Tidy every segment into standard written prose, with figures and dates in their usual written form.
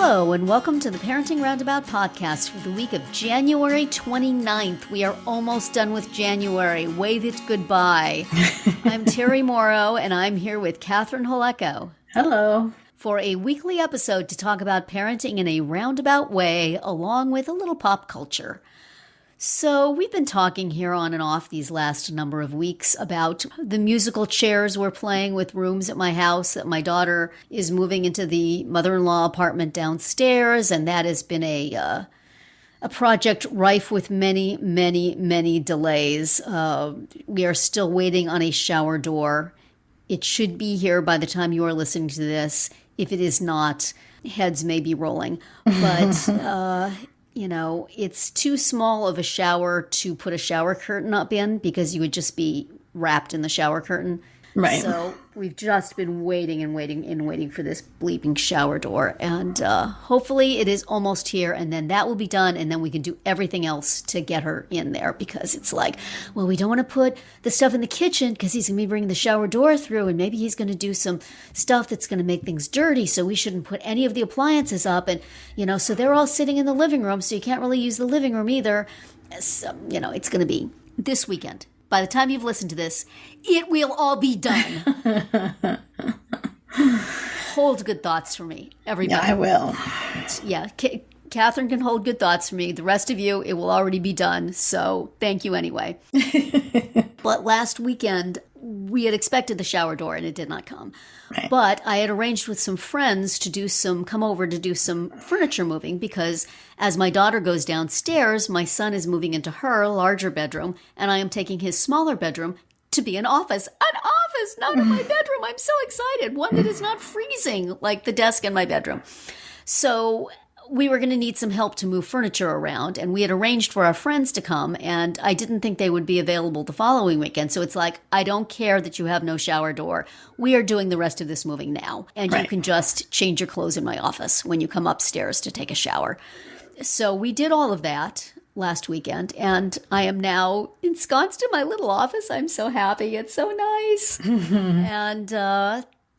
Hello, and welcome to the Parenting Roundabout podcast for the week of January 29th. We are almost done with January. Wave it goodbye. I'm Terri Morrow, and I'm here with Catherine Holeko. Hello. For a weekly episode to talk about parenting in a roundabout way, along with a little pop culture. So we've been talking here on and off these last number of weeks about the musical chairs we're playing with rooms at my house, that my daughter is moving into the mother-in-law apartment downstairs, and that has been a project rife with many, many, many delays. We are still waiting on a shower door. It should be here by the time you are listening to this. If it is not, heads may be rolling. But it's too small of a shower to put a shower curtain up in because you would just be wrapped in the shower curtain. Right. So we've just been waiting for this bleeping shower door. And hopefully it is almost here, and then that will be done, and then we can do everything else to get her in there, because it's like, well, we don't want to put the stuff in the kitchen because he's going to be bringing the shower door through, and maybe he's going to do some stuff that's going to make things dirty, so we shouldn't put any of the appliances up. And, so they're all sitting in the living room, so you can't really use the living room either. So, it's going to be this weekend. By the time you've listened to this, it will all be done. Hold good thoughts for me, everybody. Yeah, I will. Yeah, Catherine can hold good thoughts for me. The rest of you, it will already be done. So thank you anyway. But last weekend, we had expected the shower door, and it did not come. Right. But I had arranged with some friends to come over to do some furniture moving, because as my daughter goes downstairs, my son is moving into her larger bedroom, and I am taking his smaller bedroom to be an office. An office, not in my bedroom. I'm so excited. One that is not freezing like the desk in my bedroom. So we were going to need some help to move furniture around, and we had arranged for our friends to come, and I didn't think they would be available the following weekend. So it's like, I don't care that you have no shower door. We are doing the rest of this moving now, and Right. You can just change your clothes in my office when you come upstairs to take a shower. So we did all of that last weekend, and I am now ensconced in my little office. I'm so happy. It's so nice. And,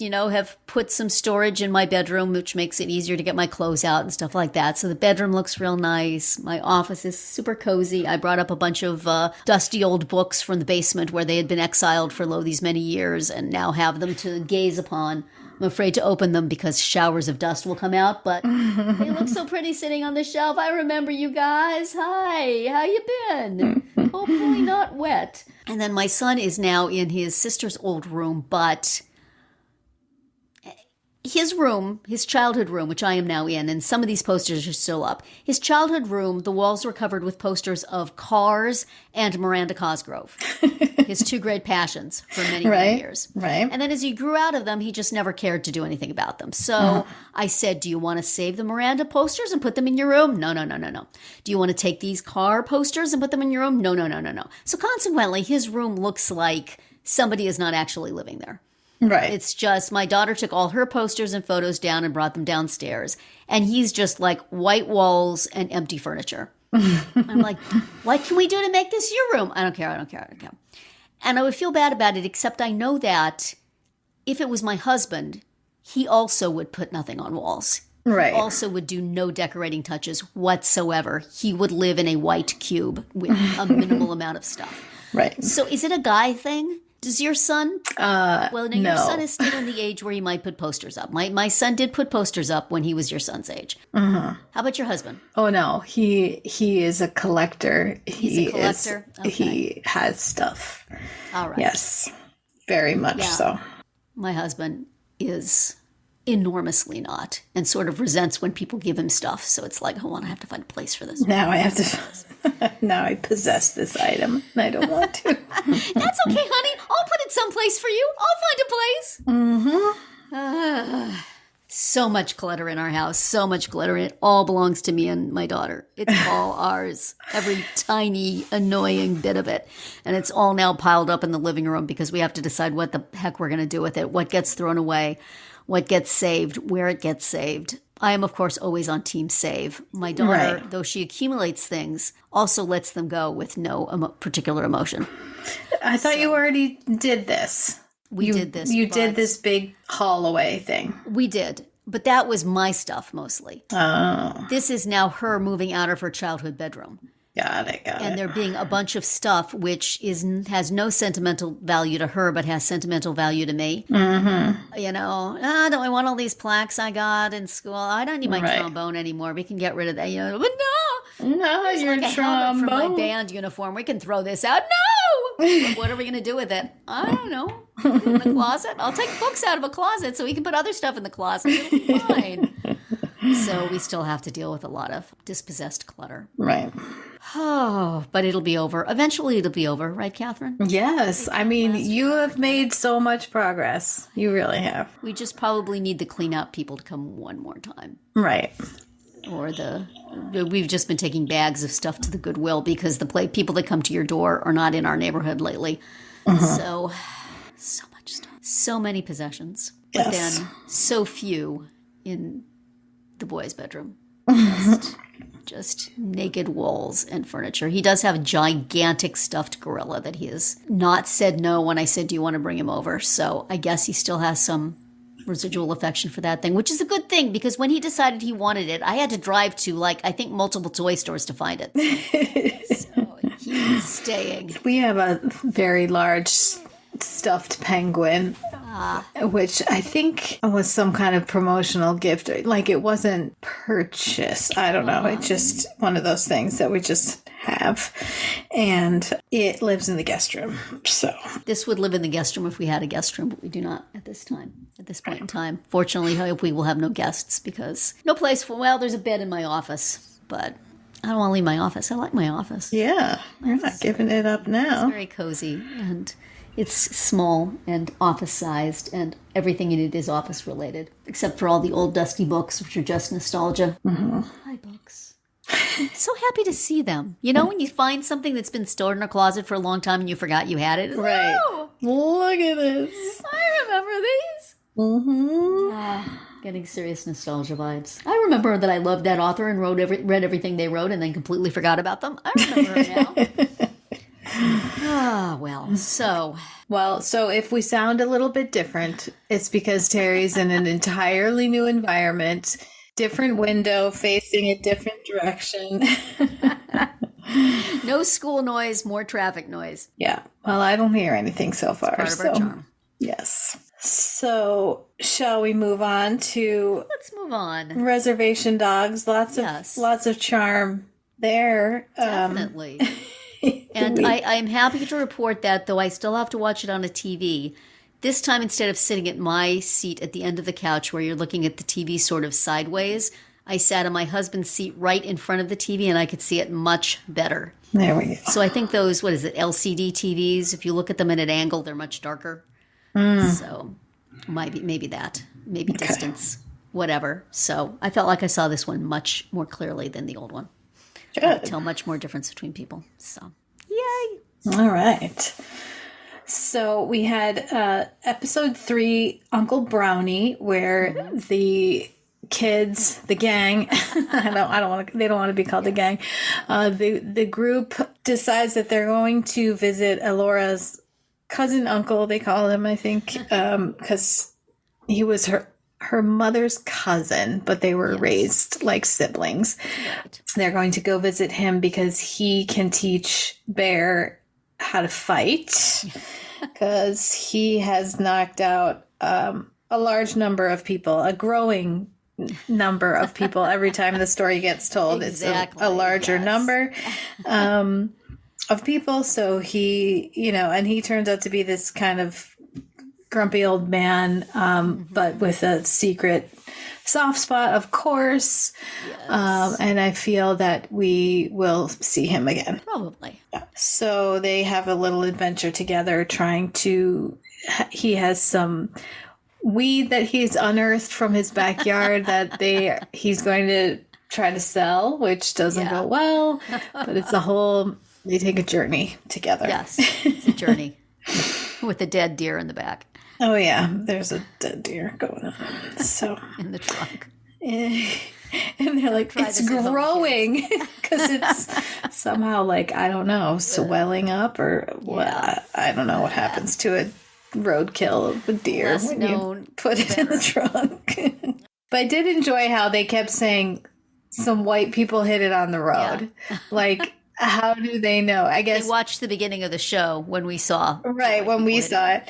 have put some storage in my bedroom, which makes it easier to get my clothes out and stuff like that. So the bedroom looks real nice. My office is super cozy. I brought up a bunch of dusty old books from the basement where they had been exiled for these many years, and now have them to gaze upon. I'm afraid to open them because showers of dust will come out, but they look so pretty sitting on the shelf. I remember you guys. Hi, how you been? Hopefully not wet. And then my son is now in his sister's old room, but his room, his childhood room, which I am now in, and some of these posters are still up. His childhood room, the walls were covered with posters of Cars and Miranda Cosgrove, his two great passions for many, many years. Right. And then as he grew out of them, he just never cared to do anything about them. So I said, do you want to save the Miranda posters and put them in your room? No. Do you want to take these Car posters and put them in your room? No. So consequently, his room looks like somebody is not actually living there. Right. It's just my daughter took all her posters and photos down and brought them downstairs. And he's just like white walls and empty furniture. I'm like, what can we do to make this your room? I don't care. And I would feel bad about it, except I know that if it was my husband, he also would put nothing on walls. Right. He also would do no decorating touches whatsoever. He would live in a white cube with a minimal amount of stuff. Right. So is it a guy thing? Does your son? No. Your son is still in the age where he might put posters up. My son did put posters up when he was your son's age. How about your husband? Oh, no. He is a collector. He's a collector? Okay. He has stuff. All right. Yes. Very much so. My husband is enormously not, and sort of resents when people give him stuff. So it's like, I have to find a place for this. Now I have to. Now I possess this item, and I don't want to. That's okay, honey. I'll put it someplace for you. I'll find a place. So much clutter in our house. So much glitter. It all belongs to me and my daughter. It's all ours. Every tiny, annoying bit of it. And it's all now piled up in the living room because we have to decide what the heck we're going to do with it. What gets thrown away. What gets saved. Where it gets saved. I am, of course, always on team save. My daughter, though she accumulates things, also lets them go with no particular emotion. I thought you already did this. We did this. You did this big haul away thing. We did. But that was my stuff mostly. Oh, This is now her moving out of her childhood bedroom. got it. And there being a bunch of stuff which has no sentimental value to her, but has sentimental value to me. Mm-hmm. You know, do I want all these plaques I got in school? I don't need my Right. trombone anymore. We can get rid of that. You know, but no, No, it's your like a helmet from my trombone. band uniform. We can throw this out. No, what are we going to do with it? I don't know. Put it in the closet. I'll take books out of a closet so we can put other stuff in the closet. It'll be fine. So we still have to deal with a lot of dispossessed clutter. Right. Oh, but it'll be over. Eventually it'll be over, right, Catherine? Yes. I mean, you have made so much progress. You really have. We just probably need the cleanup people to come one more time. Right. Or we've just been taking bags of stuff to the Goodwill because the people that come to your door are not in our neighborhood lately. So much stuff. So many possessions. But Yes. then so few in the boys' bedroom. Just naked walls and furniture. He does have a gigantic stuffed gorilla that he has not said no when I said, do you want to bring him over? So I guess he still has some residual affection for that thing, which is a good thing because when he decided he wanted it, I had to drive to I think multiple toy stores to find it. So he's staying. We have a very large stuffed penguin, which I think was some kind of promotional gift. Like it wasn't purchased. I don't know. It's just one of those things that we just have. And it lives in the guest room. So This would live in the guest room if we had a guest room, but we do not at this point in time. Fortunately, I hope we will have no guests because no place there's a bed in my office, but I don't want to leave my office. I like my office. yeah, you're not giving it up now. It's very cozy and it's small and office-sized, and everything in it is office-related, except for all the old dusty books, which are just nostalgia. Hi, books. So happy to see them. You know, when you find something that's been stored in a closet for a long time and you forgot you had it? Right. Oh, Look at this. I remember these. Getting serious nostalgia vibes. I remember that I loved that author and read everything they wrote and then completely forgot about them. I remember her now. So if we sound a little bit different, it's because Terry's in an entirely new environment, different window facing a different direction. No school noise, more traffic noise. Yeah. Well, I don't hear anything so far. Part of our charm. Yes. So shall we move on to Let's move on. Reservation Dogs? Lots of charm there. Definitely. And I'm happy to report that, though I still have to watch it on a TV, this time instead of sitting at my seat at the end of the couch where you're looking at the TV sort of sideways, I sat on my husband's seat right in front of the TV and I could see it much better. There we go. So I think those, LCD TVs, if you look at them at an angle, they're much darker. So maybe that, maybe distance, whatever. So I felt like I saw this one much more clearly than the old one. Good. I could tell much more difference between people. So, yay! All right. So we had episode 3, Uncle Brownie, where the kids, the gang, they don't want to be called the gang. The group decides that they're going to visit Alora's cousin uncle, they call him, I think, because he was her mother's cousin, but they were raised like siblings. Right. They're going to go visit him because he can teach Bear how to fight, because he has knocked out a large number of people, a growing number of people every time the story gets told. Exactly, It's a larger number of people. So he, and he turns out to be this kind of grumpy old man, but with a secret soft spot, of course. Yes. And I feel that we will see him again. Probably. So they have a little adventure together he has some weed that he's unearthed from his backyard that he's going to try to sell, which doesn't go well, but they take a journey together. Yes, it's a journey with a dead deer in the back. Oh yeah, there's a dead deer going on. So in the trunk. And they're like, it's growing because it's somehow I don't know, swelling up or what. I don't know what happens to a roadkill of a deer when you put it in the trunk. But I did enjoy how they kept saying some white people hit it on the road. Yeah. Like, how do they know? I guess They watched the beginning of the show when we saw. right when we saw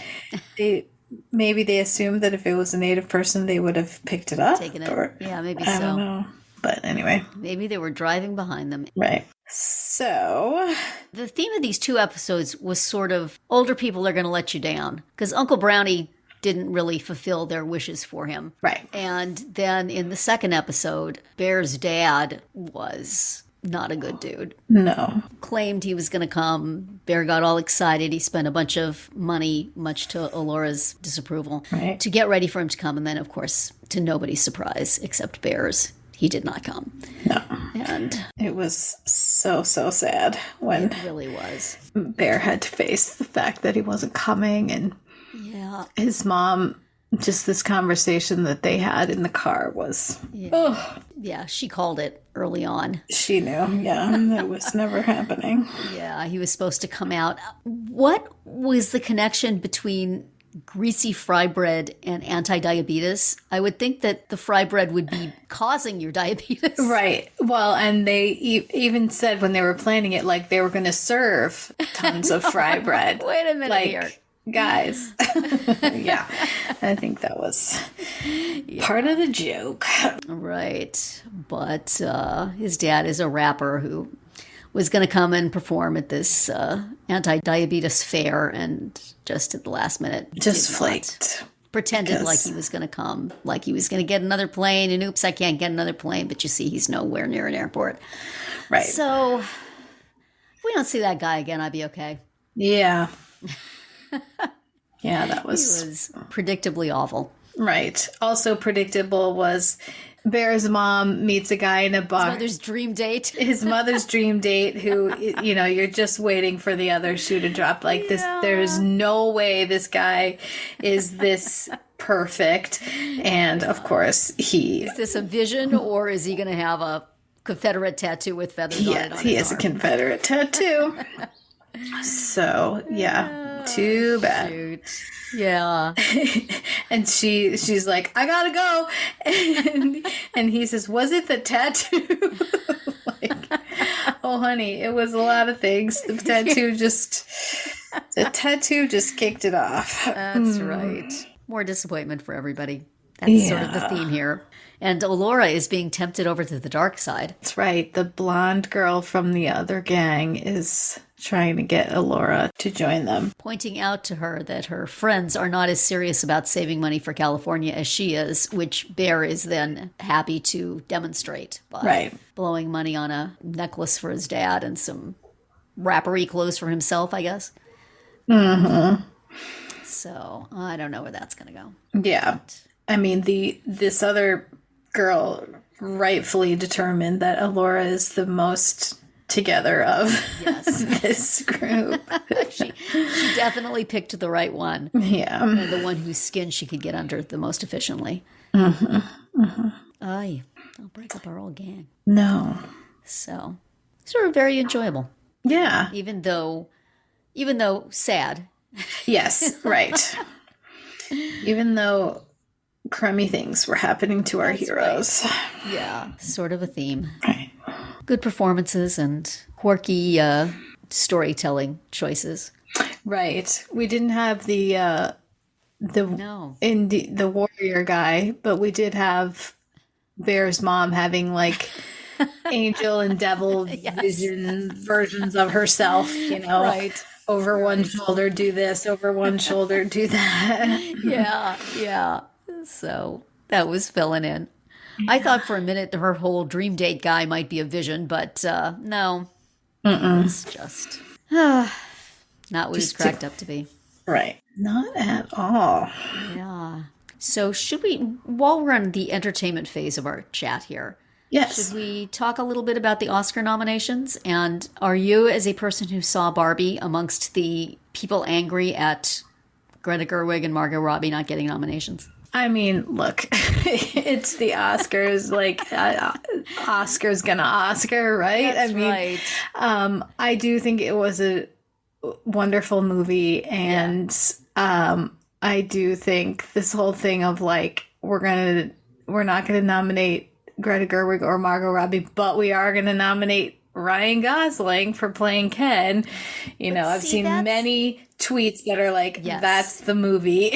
it. Maybe they assumed that if it was a native person, they would have picked it up. Taken it. Or, Yeah, maybe I so. don't know. But anyway. Maybe they were driving behind them. Right. So. The theme of these 2 episodes was sort of older people are going to let you down. Because Uncle Brownie didn't really fulfill their wishes for him. Right. And then in the 2nd episode, Bear's dad was not a good dude. No. Claimed he was going to come. Bear got all excited. He spent a bunch of money, much to Alora's disapproval, Right. to get ready for him to come. And then, of course, to nobody's surprise, except Bear's, he did not come. No. And it was so sad when it really was. Bear had to face the fact that he wasn't coming, and Yeah. his mom, just this conversation that they had in the car was, Yeah, she called it early on. she knew, that was never happening. Yeah, he was supposed to come out. What was the connection between greasy fry bread and anti-diabetes? I would think that the fry bread would be causing your diabetes. Right. Well, and they even said when they were planning it, like they were going to serve tons of fry bread. Wait a minute here. Guys. Yeah. I think that was part of the joke. Right. But his dad is a rapper who was going to come and perform at this anti-diabetes fair, and just at the last minute Just did not. flaked. Pretended because- like he was going to come, like he was going to get another plane, and oops, I can't get another plane. But you see, he's nowhere near an airport. Right. So if we don't see that guy again, I'd be okay. Yeah. Yeah, that He was was predictably awful. right. Also predictable was Bear's mom meets a guy in a bar. Mother's dream date. His mother's dream date, who, you're just waiting for the other shoe to drop. Like this, there's no way this guy is this perfect. And of course, Is this a vision, or is he going to have a Confederate tattoo with feathers on it? yes, he has a Confederate tattoo. So, yeah, too bad. Shoot. Yeah. And she's like, I gotta go. And he says, was it the tattoo? Like, oh, honey, it was a lot of things. The tattoo just kicked it off. That's right. More disappointment for everybody. That's sort of the theme here. And Alora is being tempted over to the dark side. That's right. The blonde girl from the other gang is trying to get Alora to join them. Pointing out to her that her friends are not as serious about saving money for California as she is, which Bear is then happy to demonstrate by blowing money on a necklace for his dad and some rappery clothes for himself, I guess. Mm-hmm. So I don't know where that's going to go. Yeah. I mean, this other girl rightfully determined that Alora is the most together of this group. She definitely picked the right one. Yeah. And the one whose skin she could get under the most efficiently. Mm-hmm. Mm-hmm. Aye, don't break up our old gang. No. So, sort of very enjoyable. Yeah. Even though sad. Yes, right. Even though crummy things were happening to our heroes. Right. Yeah, sort of a theme. Right. Good performances and quirky storytelling choices. Right. We didn't have the warrior guy, but we did have Bear's mom having like angel and devil vision versions of herself, Right. Over one shoulder do this, over one shoulder do that. Yeah. So that was filling in. I thought for a minute her whole dream date guy might be a vision, but no. It's just not what it's cracked up to be. Right. Not at all. Yeah. So should we, while we're on the entertainment phase of our chat here, yes, should we talk a little bit about the Oscar nominations? And are you, as a person who saw Barbie, amongst the people angry at Greta Gerwig and Margot Robbie not getting nominations? I mean, look, it's the Oscars. Like, Oscar's gonna Oscar, right? That's right. I do think it was a wonderful movie, and I do think this whole thing of like we're we're not going to nominate Greta Gerwig or Margot Robbie, but we are going to nominate Ryan Gosling for playing Ken. You know, I've seen many tweets that are like, that's the movie.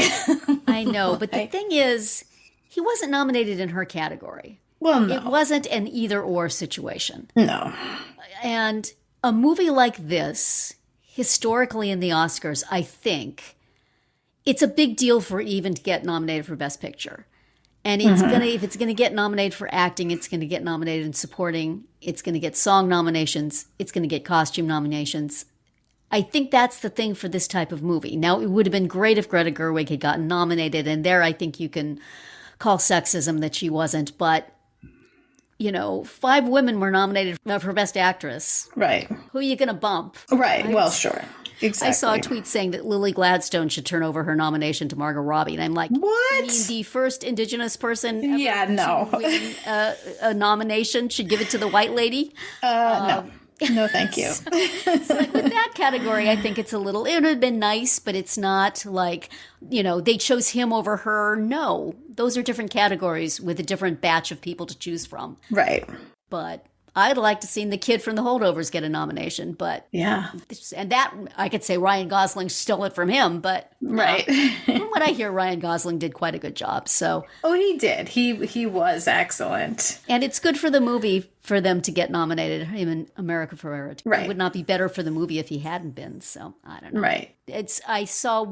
I know, but the thing is, he wasn't nominated in her category. Well, no. It wasn't an either-or situation. No. And a movie like this, historically in the Oscars, I think, it's a big deal for even to get nominated for Best Picture. And it's if it's gonna get nominated for acting, it's gonna get nominated in supporting, it's gonna get song nominations, it's gonna get costume nominations. I think that's the thing for this type of movie. Now, it would have been great if Greta Gerwig had gotten nominated, and there I think you can call sexism that she wasn't, but you know, 5 women were nominated for Best Actress. Right. Who are you going to bump? Right. Well, sure. Exactly. I saw a tweet saying that Lily Gladstone should turn over her nomination to Margot Robbie. And I'm like, what? You mean the first Indigenous person ever no. to win a nomination should give it to the white lady? No. No, thank you. So like with that category, I think it would have been nice, but it's not like, you know, they chose him over her. No, those are different categories with a different batch of people to choose from. Right. But I'd like to see the kid from The Holdovers get a nomination, but yeah. And that, I could say Ryan Gosling stole it from him, but right. From what I hear, Ryan Gosling did quite a good job. So, he did. He was excellent. And it's good for the movie for them to get nominated, him and America Ferrera. Right. It would not be better for the movie if he hadn't been. So, I don't know. Right.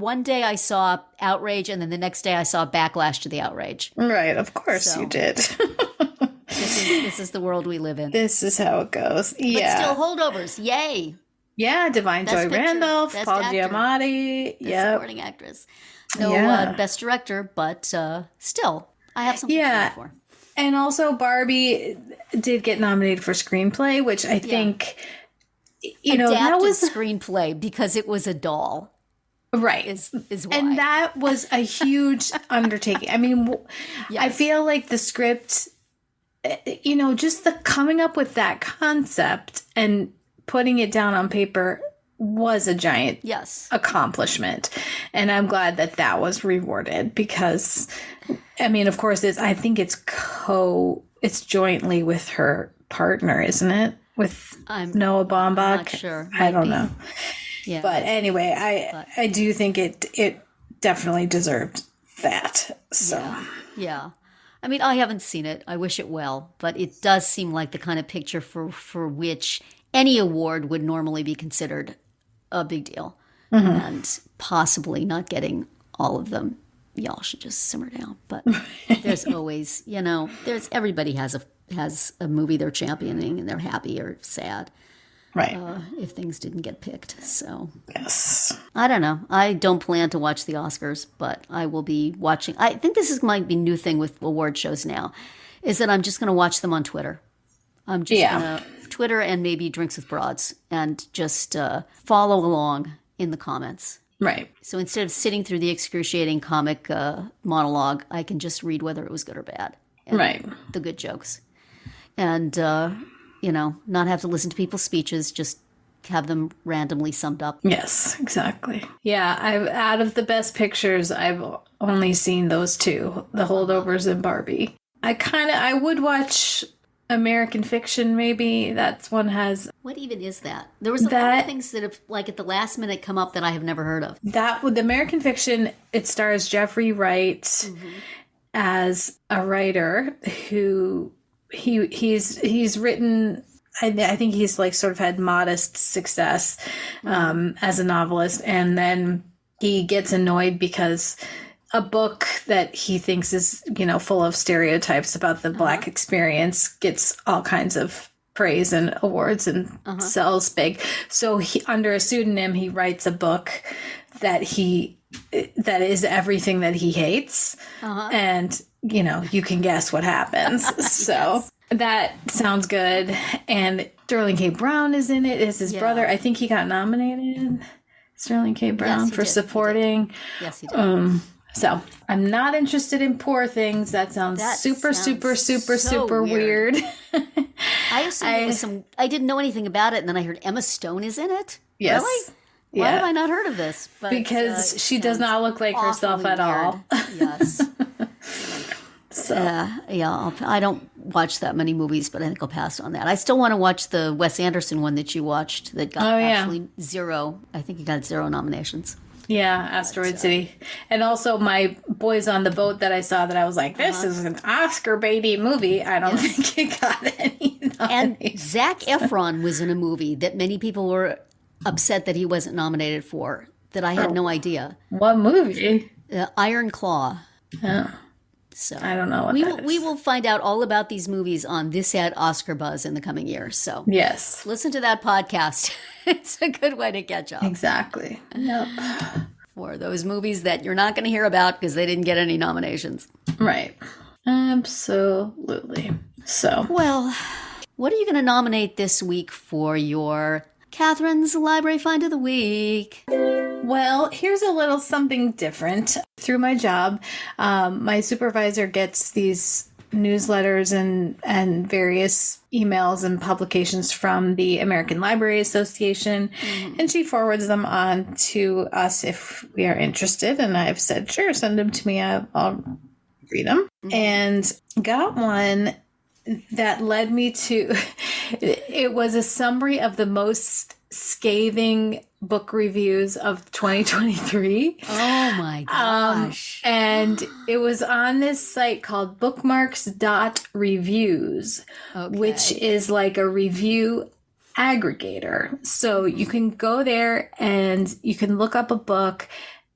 One day I saw outrage, and then the next day I saw backlash to the outrage. Right. Of course you did. This is the world we live in. This is how it goes. Yeah. But still, Holdovers. Yay. Yeah, Divine Joy Randolph, Best Paul actor. Giamatti. Best supporting actress. No Best Director, but still, I have something to look for. And also Barbie did get nominated for screenplay, which I think, you know, that was screenplay because it was a doll. Right. Is why. And that was a huge undertaking. I mean, I feel like the script, you know, just the coming up with that concept and putting it down on paper was a giant accomplishment. And I'm glad that that was rewarded because, I mean, of course, I think it's jointly with her partner, isn't it? With Noah Baumbach? I'm not sure. I don't know. Yeah. But anyway, I do think it definitely deserved that. So yeah. I mean, I haven't seen it. I wish it well, but it does seem like the kind of picture for which any award would normally be considered a big deal. And possibly not getting all of them. Y'all should just simmer down. But there's always, you know, everybody has a movie they're championing and they're happy or sad. Right. If things didn't get picked. So, yes. I don't know. I don't plan to watch the Oscars, but I will be watching. I think this might be a new thing with award shows now, is that I'm just going to watch them on Twitter. I'm just going to Twitter and maybe Drinks with Broads and just follow along in the comments. Right. So instead of sitting through the excruciating comic monologue, I can just read whether it was good or bad. Right. The good jokes. And, you know, not have to listen to people's speeches, just have them randomly summed up. Yes, exactly. Yeah, out of the best pictures, I've only seen those two, The Holdovers and Barbie. I would watch American Fiction, maybe. That one has... What even is that? There was a lot of things that have, like, at the last minute come up that I have never heard of. That, with American Fiction, it stars Jeffrey Wright as a writer who... He's written, I think he's like sort of had modest success as a novelist. And then he gets annoyed because a book that he thinks is, you know, full of stereotypes about the Black experience gets all kinds of praise and awards and sells big. So he, under a pseudonym, he writes a book that is everything that he hates. And you know, you can guess what happens. So that sounds good. And Sterling K. Brown is in it. Is his brother. I think he got nominated, Sterling K. Brown, for supporting. Yes, he did. So I'm not interested in Poor Things. That sounds super weird. I assumed it was some. I didn't know anything about it, and then I heard Emma Stone is in it. Yes. Really? Why have I not heard of this? But, because she does not look like herself at all. Yes. So I don't watch that many movies, but I think I'll pass on that. I still want to watch the Wes Anderson one that you watched that got actually zero. I think he got 0 nominations. Yeah, Asteroid City. And also my Boys on the Boat that I saw that I was like, this is an Oscar baity movie. I don't think it got any nominations. And Zac Efron was in a movie that many people were upset that he wasn't nominated for, that I had no idea. What movie? Iron Claw. Oh. So I don't know what we will find out all about these movies on This Had Oscar Buzz in the coming years. So yes, listen to that podcast. It's a good way to catch up. Exactly. Yep. For those movies that you're not going to hear about because they didn't get any nominations. Right. Absolutely. So, well, what are you going to nominate this week for your Catherine's Library Find of the Week? Well, here's a little something different. Through my job, my supervisor gets these newsletters and various emails and publications from the American Library Association, and she forwards them on to us if we are interested. And I've said, sure, send them to me. I'll read them. And got one that led me to, it was a summary of the most scathing book reviews of 2023. Oh my gosh. And it was on this site called bookmarks.reviews, which is like a review aggregator. So you can go there and you can look up a book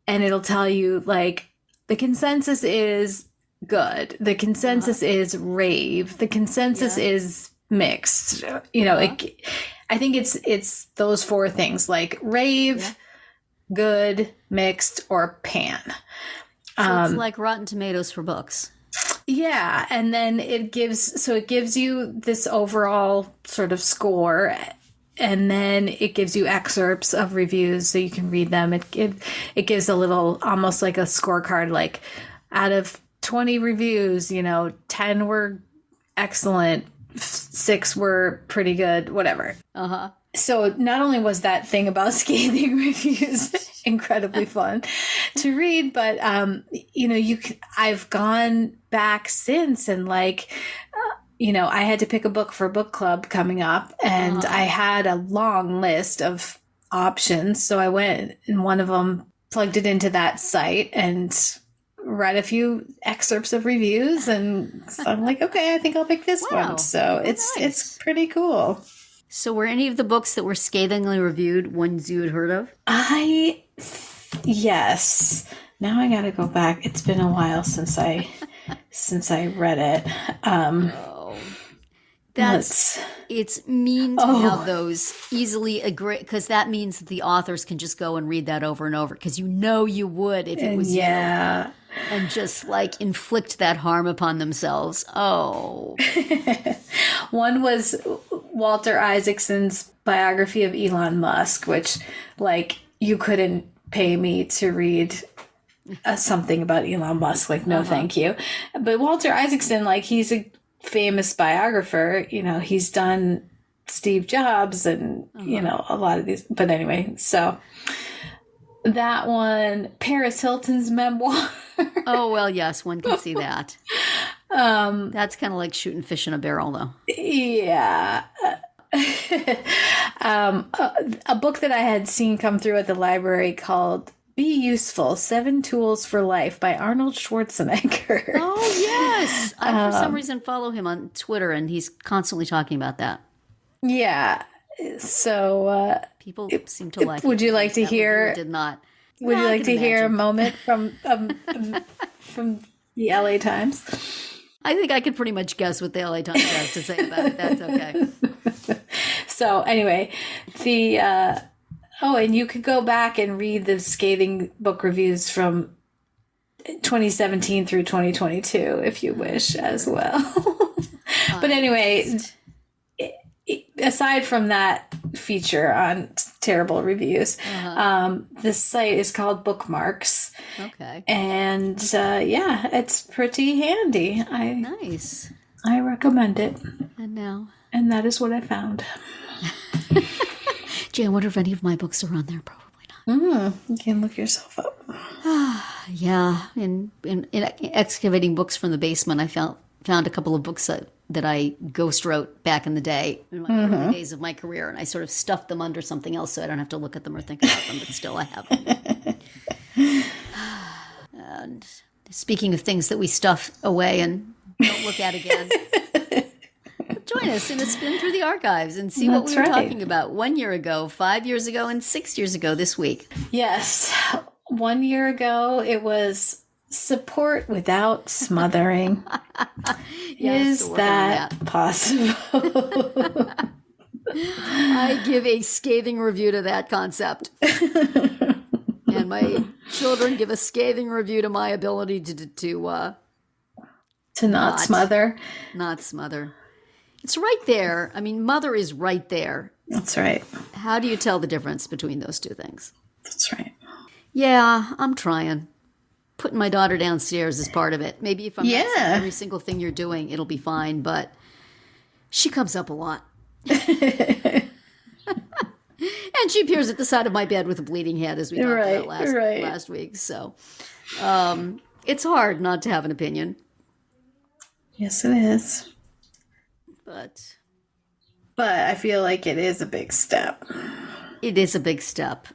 and it'll tell you like the consensus is good. The consensus is rave. The consensus is mixed. You know, I think it's those 4 things like rave, good, mixed, or pan. So it's like Rotten Tomatoes for books. Yeah. And then it gives you this overall sort of score, and then it gives you excerpts of reviews so you can read them. It gives a little, almost like a scorecard, like out of 20 reviews, 10 were excellent, 6 were pretty good, whatever. So not only was that thing about scathing reviews incredibly fun to read, but I've gone back since and I had to pick a book for book club coming up, and I had a long list of options. So I went and one of them plugged it into that site and read a few excerpts of reviews, and so I'm like, okay, I think I'll pick this one. So it's pretty cool. So were any of the books that were scathingly reviewed ones you had heard of? Yes. Now I got to go back. It's been a while since I read it. It's mean to have those easily agree, because that means that the authors can just go and read that over and over, because you would if it was you. And just like inflict that harm upon themselves. Oh. One was Walter Isaacson's biography of Elon Musk, which you couldn't pay me to read something about Elon Musk. No, thank you. But Walter Isaacson, he's a famous biographer. He's done Steve Jobs and, a lot of these. But anyway, so that one, Paris Hilton's memoir. Oh, well, yes, one can see that. That's kind of like shooting fish in a barrel, though. Yeah. A book that I had seen come through at the library called Be Useful, 7 Tools for Life by Arnold Schwarzenegger. Oh, yes. I, for some reason, follow him on Twitter, and he's constantly talking about that. Yeah. So people seem to like it. Would you like to hear? Did not. Would you like to hear a moment from from the LA Times? I think I could pretty much guess what the LA Times has to say about it. That's okay. So anyway, and you could go back and read the scathing book reviews from 2017 through 2022 if you wish as well. But anyway, aside from that feature on terrible reviews, the site is called Bookmarks. Okay. And it's pretty handy. Nice. I recommend it. And that is what I found. Gee, I wonder if any of my books are on there. Probably not. You can look yourself up. Yeah, in excavating books from the basement, I found a couple of books that I ghost wrote back in the day, in my early days of my career, and I sort of stuffed them under something else so I don't have to look at them or think about them, but still I have them. And speaking of things that we stuff away and don't look at again, join us in a spin through the archives and see what we were talking about 1 year ago, 5 years ago, and 6 years ago this week. Yes. 1 year ago, it was support without smothering. Yes, is that possible? I give a scathing review to that concept. And my children give a scathing review to my ability to not smother. Not smother. It's right there. I mean, mother is right there. That's right. How do you tell the difference between those two things? That's right. Yeah, I'm trying. Putting my daughter downstairs is part of it. Maybe if I'm not saying every single thing you're doing, it'll be fine, but she comes up a lot. And she appears at the side of my bed with a bleeding head, as we talked about last week. So it's hard not to have an opinion. Yes, it is. But I feel like it is a big step. It is a big step.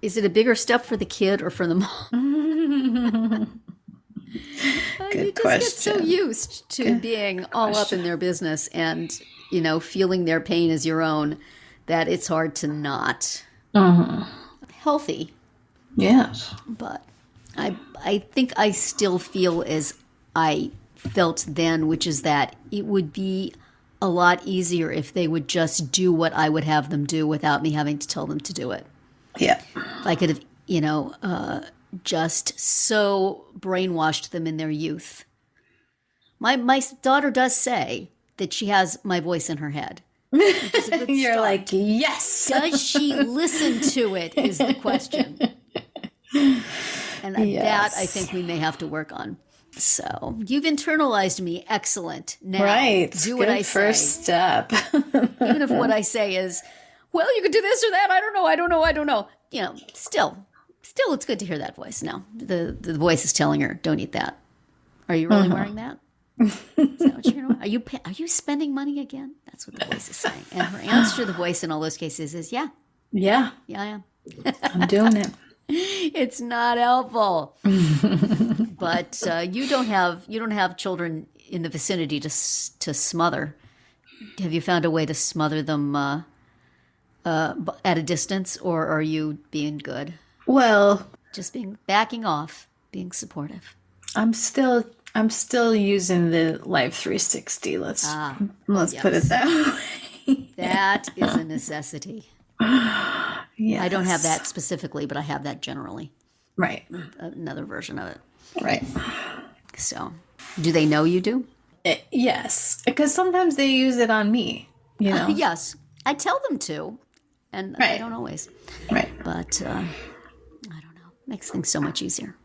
Is it a bigger step for the kid or for the mom? Good you just question. get so used to being all up in their business and, feeling their pain as your own that it's hard to not. Healthy. Yes. But I think I still feel as I felt then, which is that it would be a lot easier if they would just do what I would have them do without me having to tell them to do it. Yeah. If I could have, just so brainwashed them in their youth. My daughter does say that she has my voice in her head. You're start. Like, yes. Does she listen to it is the question. And that I think we may have to work on. So you've internalized me. Excellent. Now do what I say. First step. Even if what I say is, well, you could do this or that. I don't know. Still it's good to hear that voice. Now the voice is telling her, don't eat that. Are you really wearing that? Is that what you're doing? Are you spending money again? That's what the voice is saying. And her answer to the voice in all those cases is, yeah. Yeah. Yeah, I am. I'm doing it. It's not helpful. But you don't have children in the vicinity to smother. Have you found a way to smother them at a distance, or are you being good? Well, just backing off, being supportive. I'm still using the Life 360. Let's put it that way. That is a necessity. Yes. I don't have that specifically, but I have that generally. Right. Another version of it. Right. So, do they know you do? Yes, because sometimes they use it on me. Yes, I tell them to, and I don't always. Right. But I don't know. Makes things so much easier.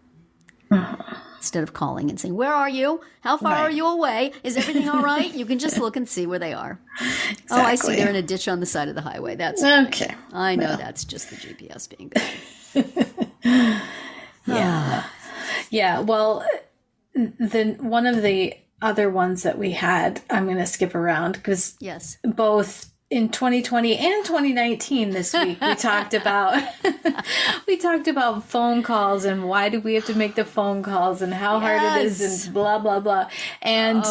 Instead of calling and saying, "Where are you? How far are you away? Is everything all right?" You can just look and see where they are. Exactly. Oh, I see they're in a ditch on the side of the highway. That's okay. I know that's just the GPS being good. Yeah. Yeah. Well, then one of the other ones that we had, I'm going to skip around because both in 2020 and 2019 this week we talked about phone calls and why do we have to make the phone calls and how hard it is and blah blah blah. And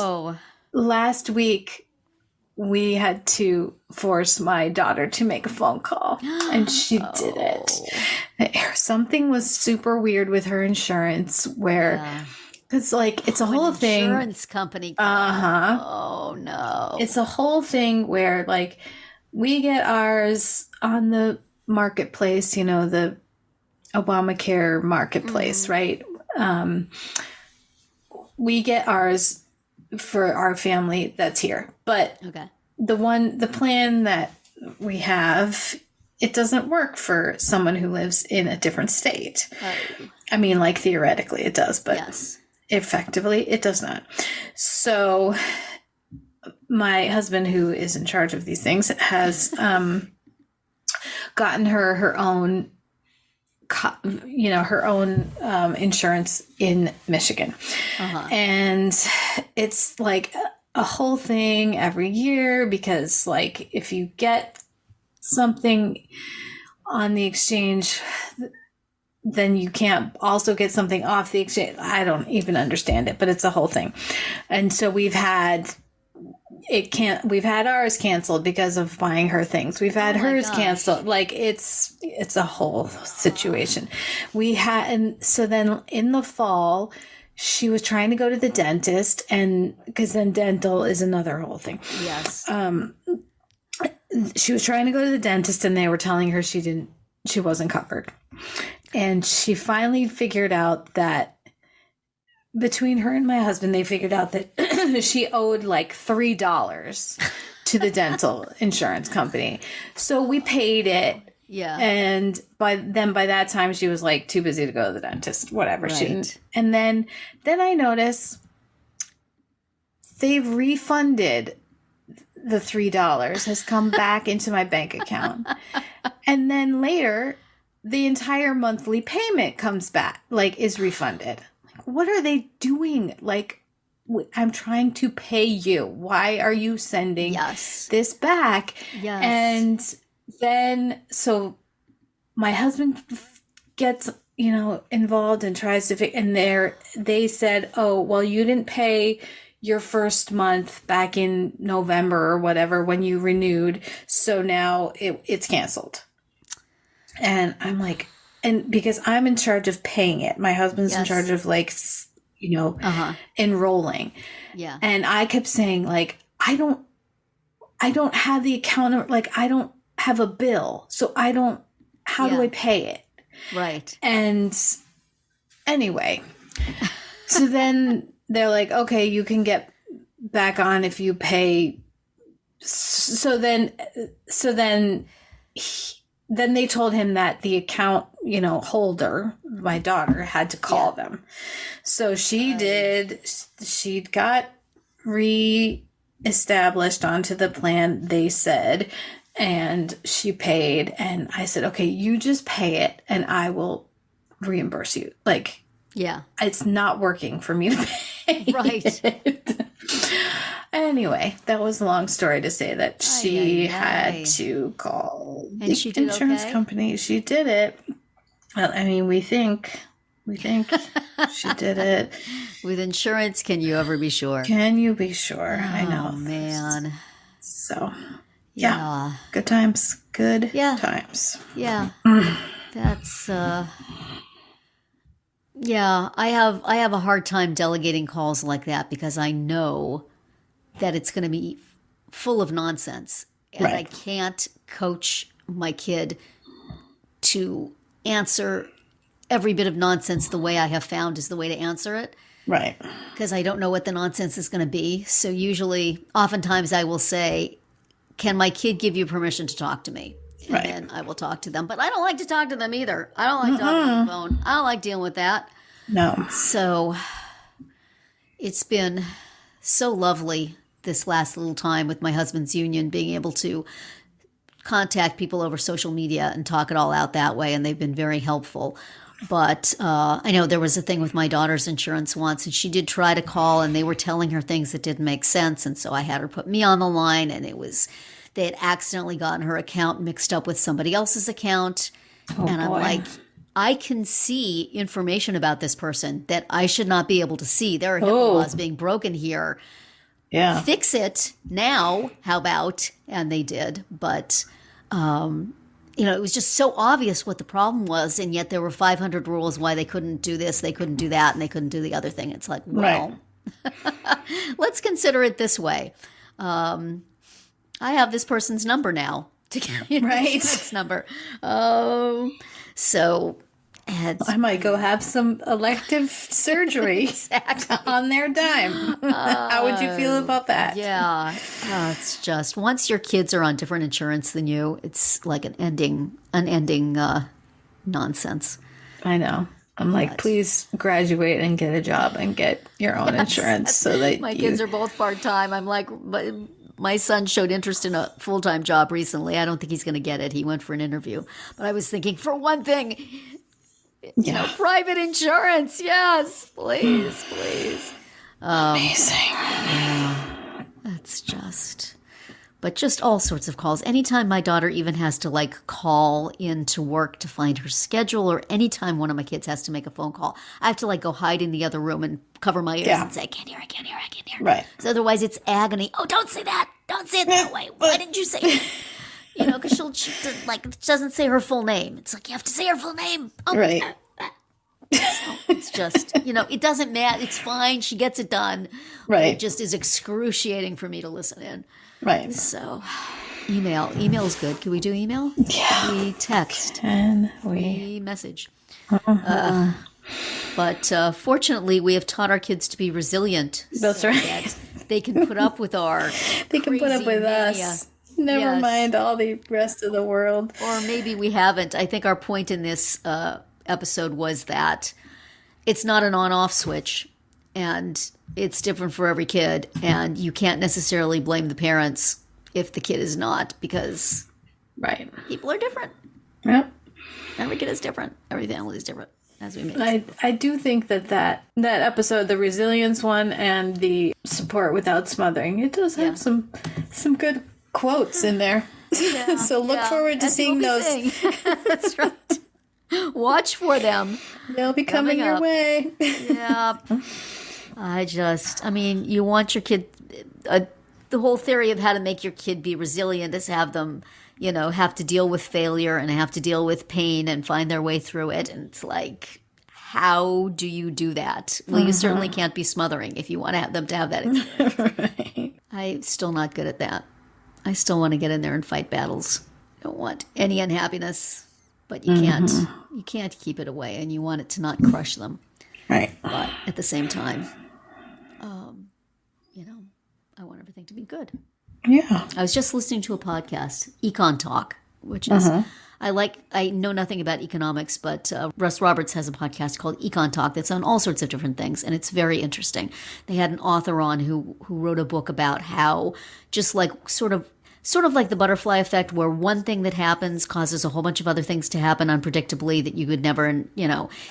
last week we had to force my daughter to make a phone call and she did it. Something was super weird with her insurance where it's like it's a whole thing. Insurance company. Oh no! It's a whole thing where like we get ours on the marketplace, the Obamacare marketplace, right? We get ours for our family that's here, but the plan that we have, it doesn't work for someone who lives in a different state. I mean, like theoretically it does, but effectively it does not. So my husband, who is in charge of these things, has gotten her own her own insurance in Michigan. And it's like a whole thing every year because like if you get something on the exchange, then you can't also get something off the exchange. I don't even understand it, but it's a whole thing. And so we've had ours canceled because of buying her things. We've had hers canceled. Like it's a whole situation. And so then in the fall, she was trying to go to the dentist, and because then dental is another whole thing. Yes. She was trying to go to the dentist, and they were telling her she wasn't covered. And she finally figured out that between her and my husband, they figured out that she owed like $3 to the dental insurance company. So we paid it. Yeah. And by that time, she was like too busy to go to the dentist, whatever. Right. And then I notice they've refunded the $3 has come back into my bank account. And then later, the entire monthly payment comes back, like is refunded. Like, what are they doing? Like, I'm trying to pay you. Why are you sending this back? Yes. And then, so my husband gets, involved and tries to, and they said, oh, well, you didn't pay your first month back in November or whatever when you renewed. So now it's canceled. And I'm like, and because I'm in charge of paying it, my husband's in charge of like, enrolling. Yeah. And I kept saying like, I don't have the account, like I don't have a bill. So how do I pay it? Right. And anyway, so then they're like, okay, you can get back on if you pay. So then they told him that the account, holder, my daughter, had to call them. So she did. She got re-established onto the plan, they said, and she paid. And I said, okay, you just pay it and I will reimburse you. Like, yeah, it's not working for me to pay it. Anyway, that was a long story to say that she had to call the insurance company. She did it. Well, I mean, we think she did it. With insurance, can you ever be sure? Can you be sure? I know. Oh, man. So, yeah. Good times. Good times. Yeah. That's, I have a hard time delegating calls like that because I know that it's going to be full of nonsense. And I can't coach my kid to answer every bit of nonsense the way I have found is the way to answer it. Right. Because I don't know what the nonsense is going to be. So oftentimes I will say, can my kid give you permission to talk to me? And then I will talk to them. But I don't like to talk to them either. I don't like talking on the phone. I don't like dealing with that. No. So it's been so lovely this last little time with my husband's union, being able to contact people over social media and talk it all out that way. And they've been very helpful. But I know there was a thing with my daughter's insurance once, and she did try to call, and they were telling her things that didn't make sense. And so I had her put me on the line, and they had accidentally gotten her account mixed up with somebody else's account. Oh, and I'm like, I can see information about this person that I should not be able to see. There are HIPAA laws being broken here. Yeah. Fix it now. How about? And they did. But, it was just so obvious what the problem was. And yet there were 500 rules why they couldn't do this, they couldn't do that, and they couldn't do the other thing. It's like, well, let's consider it this way. I have this person's number now to get its number. So I might go have some elective surgery on their dime. How would you feel about that? Yeah. It's just once your kids are on different insurance than you, it's like an unending nonsense. I know. I'm like, please graduate and get a job and get your own insurance so that my kids are both part-time. I'm like, my son showed interest in a full-time job recently. I don't think he's going to get it. He went for an interview. But I was thinking, for one thing, Private insurance. Yes, please, please. Amazing. That's just all sorts of calls. Anytime my daughter even has to call in to work to find her schedule, or anytime one of my kids has to make a phone call, I have to go hide in the other room and cover my ears and say, I can't hear. Right. So otherwise it's agony. Oh, don't say that. Don't say it that way. Why didn't you say it? Because she doesn't say her full name. It's you have to say her full name. Oh. Right. So it's just, it doesn't matter. It's fine. She gets it done. Right. It just is excruciating for me to listen in. Right. So, email. Email is good. Can we do email? Yeah. Can we text? Can we? Message. But fortunately, we have taught our kids to be resilient. That's right. That they can put up with our They can put up with mania. us. Never mind all the rest of the world. Or maybe we haven't. I think our point in this episode was that it's not an on-off switch, and it's different for every kid, and you can't necessarily blame the parents if the kid is not, because people are different. Yep. Every kid is different. Every family is different. As we made. I do think that episode, the resilience one and the support without smothering, it does have some good quotes in there. Yeah, so look forward to seeing those. That's right. Watch for them. They'll be coming your way. Yep. You want your kid, the whole theory of how to make your kid be resilient is have them, have to deal with failure and have to deal with pain and find their way through it. And it's how do you do that? Well, you certainly can't be smothering if you want to have them to have that experience. Right. I'm still not good at that. I still want to get in there and fight battles. I don't want any unhappiness, but you can't. You can't keep it away, and you want it to not crush them. Right. But at the same time, I want everything to be good. Yeah. I was just listening to a podcast, Econ Talk, which is I know nothing about economics, but Russ Roberts has a podcast called Econ Talk that's on all sorts of different things, and it's very interesting. They had an author on who wrote a book about how just sort of like the butterfly effect, where one thing that happens causes a whole bunch of other things to happen unpredictably that you could never,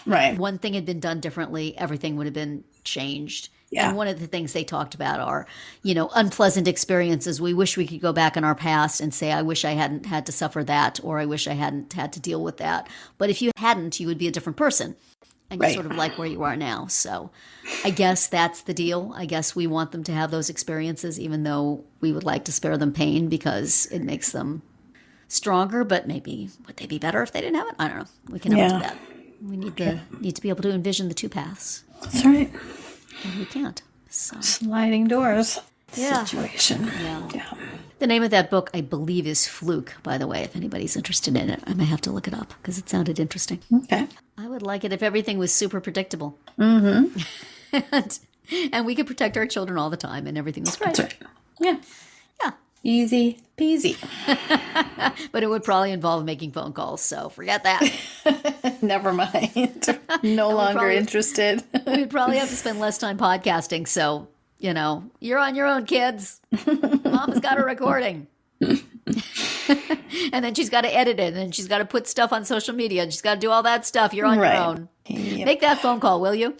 right. If one thing had been done differently, everything would have been changed. Yeah. And one of the things they talked about are, unpleasant experiences. We wish we could go back in our past and say, I wish I hadn't had to suffer that, or I wish I hadn't had to deal with that. But if you hadn't, you would be a different person. And you're sort of like where you are now. So I guess that's the deal. I guess we want them to have those experiences, even though we would like to spare them pain because it makes them stronger. But maybe would they be better if they didn't have it? I don't know. We can never do that. We need to be able to envision the two paths. That's right. And we can't. So. Sliding doors situation. Yeah. The name of that book, I believe, is Fluke, by the way, if anybody's interested in it. I may have to look it up because it sounded interesting. Okay. I would like it if everything was super predictable. Mm-hmm. and we could protect our children all the time and everything was great. That's right. Yeah. Yeah. Easy peasy. But it would probably involve making phone calls, so forget that. Never mind. No longer interested. We'd probably have to spend less time podcasting, so, you're on your own, kids. Mama's got a recording. And then she's got to edit it, and then she's got to put stuff on social media, and she's got to do all that stuff. You're on your own. Yep. Make that phone call, will you?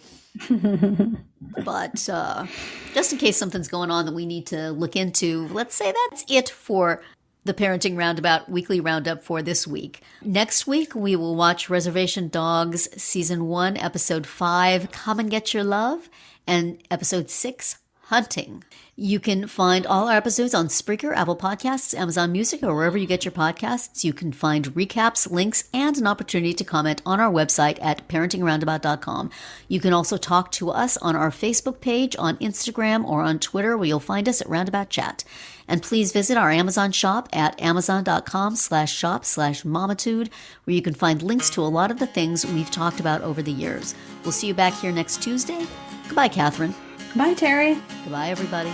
But just in case something's going on that we need to look into, let's say that's it for the Parenting Roundabout weekly roundup for this week. Next week, we will watch Reservation Dogs Season 1, Episode 5, Come and Get Your Love, and Episode 6, Hunting. You can find all our episodes on Spreaker, Apple Podcasts, Amazon Music, or wherever you get your podcasts. You can find recaps, links, and an opportunity to comment on our website at parentingroundabout.com. You can also talk to us on our Facebook page, on Instagram, or on Twitter, where you'll find us at Roundabout Chat. And please visit our Amazon shop at amazon.com/shop/mamitude, where you can find links to a lot of the things we've talked about over the years. We'll see you back here next Tuesday. Goodbye, Catherine. Bye, Terry. Goodbye, everybody.